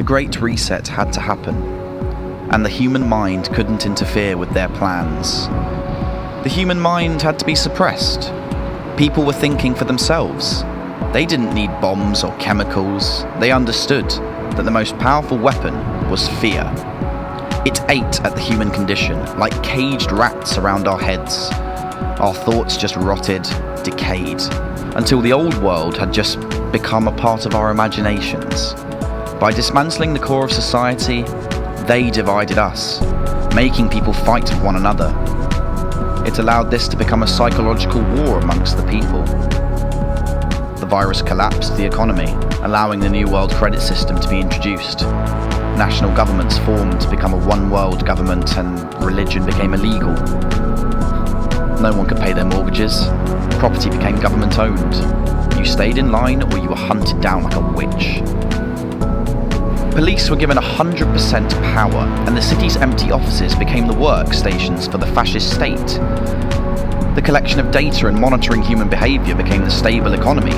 The Great Reset had to happen, and the human mind couldn't interfere with their plans. The human mind had to be suppressed. People were thinking for themselves. They didn't need bombs or chemicals. They understood that the most powerful weapon was fear. It ate at the human condition like caged rats around our heads. Our thoughts just rotted, decayed, until the old world had just become a part of our imaginations. By dismantling the core of society, they divided us, making people fight with one another. It allowed this to become a psychological war amongst the people. The virus collapsed the economy, allowing the New World Credit System to be introduced. National governments formed to become a one-world government, and religion became illegal. No one could pay their mortgages. Property became government-owned. You stayed in line or you were hunted down like a witch. Police were given 100% power, and the city's empty offices became the workstations for the fascist state. The collection of data and monitoring human behaviour became the stable economy.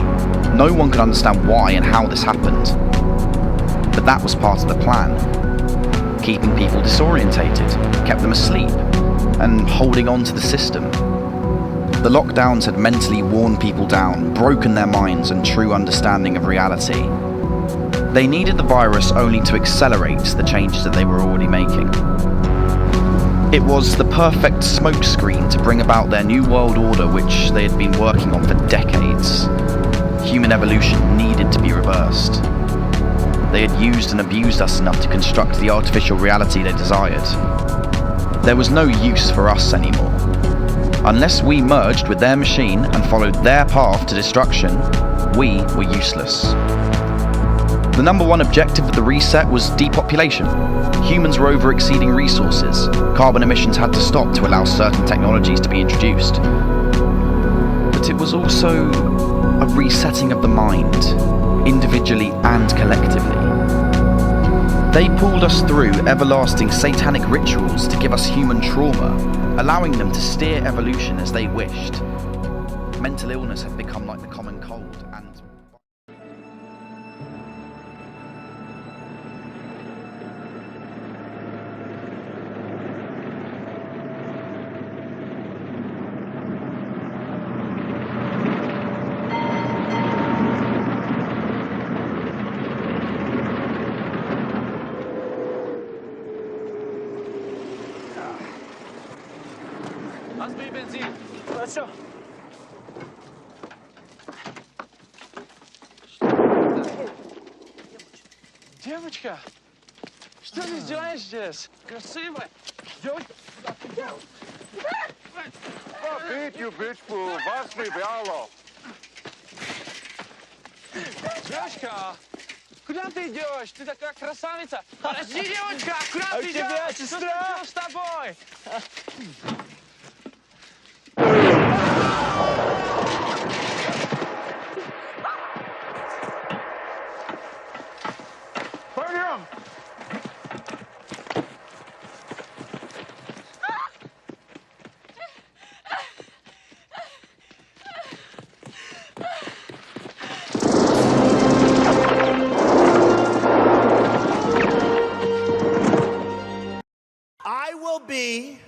No one could understand why and how this happened. But that was part of the plan. Keeping people disorientated, kept them asleep, and holding on to the system. The lockdowns had mentally worn people down, broken their minds and true understanding of reality. They needed the virus only to accelerate the changes that they were already making. It was the perfect smokescreen to bring about their new world order, which they had been working on for decades. Human evolution needed to be reversed. They had used and abused us enough to construct the artificial reality they desired. There was no use for us anymore. Unless we merged with their machine and followed their path to destruction, we were useless. The number one objective of the reset was depopulation. Humans were over-exceeding resources. Carbon emissions had to stop to allow certain technologies to be introduced. But it was also a resetting of the mind, individually and collectively. They pulled us through everlasting satanic rituals to give us human trauma, allowing them to steer evolution as they wished. Mental illness had become like the common cold, and Разбей бензин. Хорошо. Девочка, что ты делаешь здесь? Красивая. Девочка, куда ты идешь? Побить, бычку, вас выбрало. Девочка, куда ты идешь? Ты такая красавица. Подожди, девочка, куда ты идешь? Что случилось с тобой? Пойдем. I will be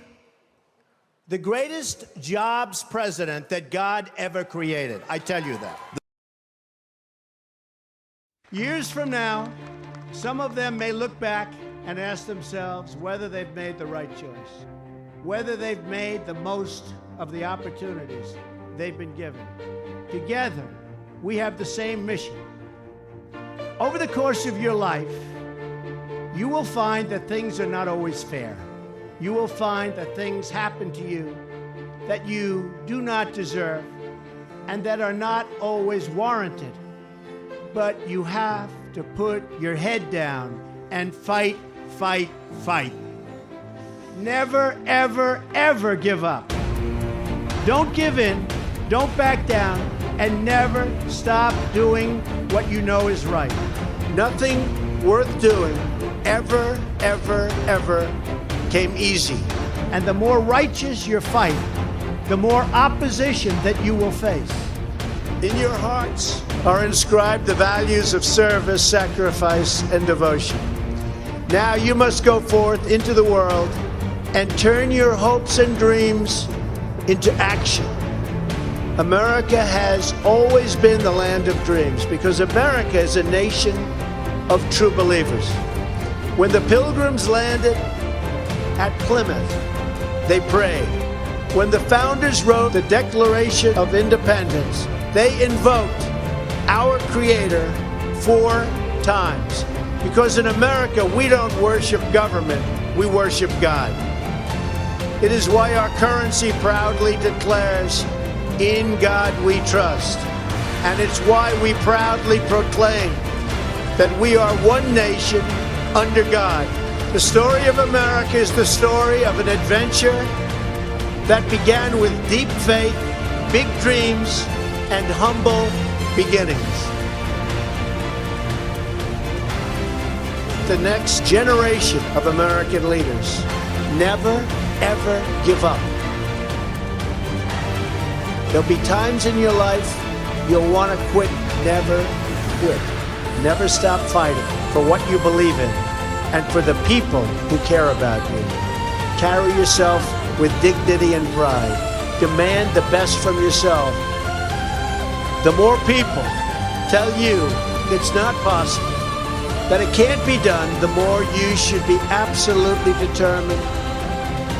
the greatest jobs president that God ever created. I tell you that. Years from now, some of them may look back and ask themselves whether they've made the right choice, whether they've made the most of the opportunities they've been given. Together, we have the same mission. Over the course of your life, you will find that things are not always fair. You will find that things happen to you that you do not deserve and that are not always warranted. But you have to put your head down and fight, fight, fight. Never, ever, ever give up. Don't give in, don't back down, and never stop doing what you know is right. Nothing worth doing ever, ever, ever came easy. And the more righteous your fight, the more opposition that you will face. In your hearts, are inscribed the values of service, sacrifice, and devotion. Now you must go forth into the world and turn your hopes and dreams into action. America has always been the land of dreams because America is a nation of true believers. When the Pilgrims landed at Plymouth, they prayed. When the founders wrote the Declaration of Independence, they invoked our Creator 4 times. Because in America, we don't worship government, we worship God. It is why our currency proudly declares, "In God we trust." And it's why we proudly proclaim that we are one nation under God. The story of America is the story of an adventure that began with deep faith, big dreams, and humble beginnings. The next generation of American leaders never, ever give up. There'll be times in your life you'll want to quit. Never quit. Never stop fighting for what you believe in and for the people who care about you. Carry yourself with dignity and pride. Demand the best from yourself. The more people tell you it's not possible, that it can't be done, the more you should be absolutely determined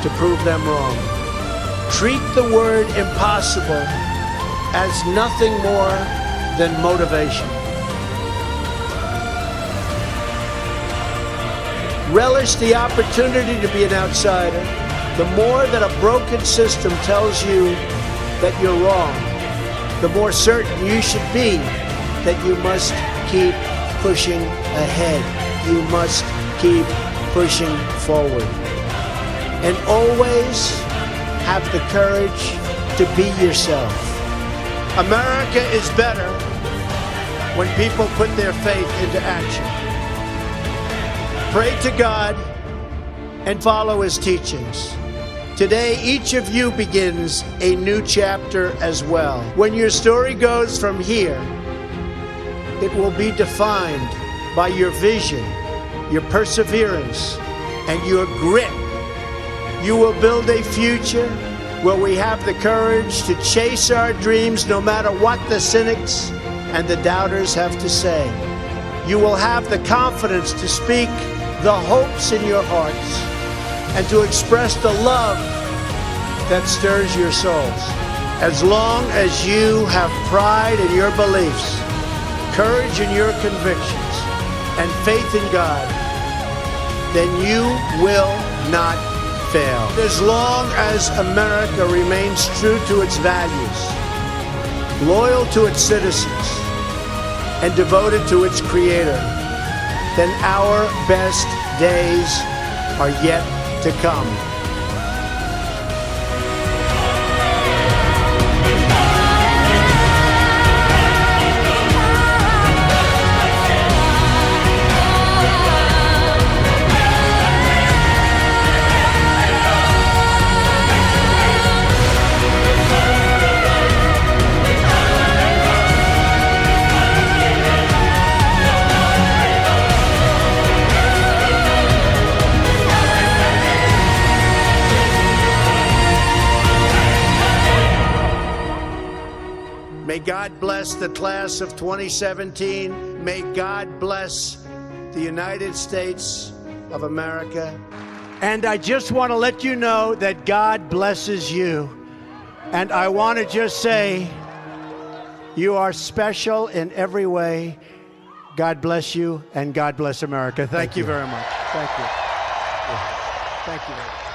to prove them wrong. Treat the word impossible as nothing more than motivation. Relish the opportunity to be an outsider. The more that a broken system tells you that you're wrong, the more certain you should be that you must keep pushing ahead. You must keep pushing forward. And always have the courage to be yourself. America is better when people put their faith into action. Pray to God and follow His teachings. Today, each of you begins a new chapter as well. When your story goes from here, it will be defined by your vision, your perseverance, and your grit. You will build a future where we have the courage to chase our dreams no matter what the cynics and the doubters have to say. You will have the confidence to speak the hopes in your hearts and to express the love that stirs your souls. As long as you have pride in your beliefs, courage in your convictions, and faith in God, then you will not fail. As long as America remains true to its values, loyal to its citizens, and devoted to its Creator, then our best days are yet to come. May God bless the class of 2017. May God bless the United States of America. And I just want to let you know that God blesses you. And I want to just say, you are special in every way. God bless you, and God bless America. Thank you very much. Thank you. Thank you.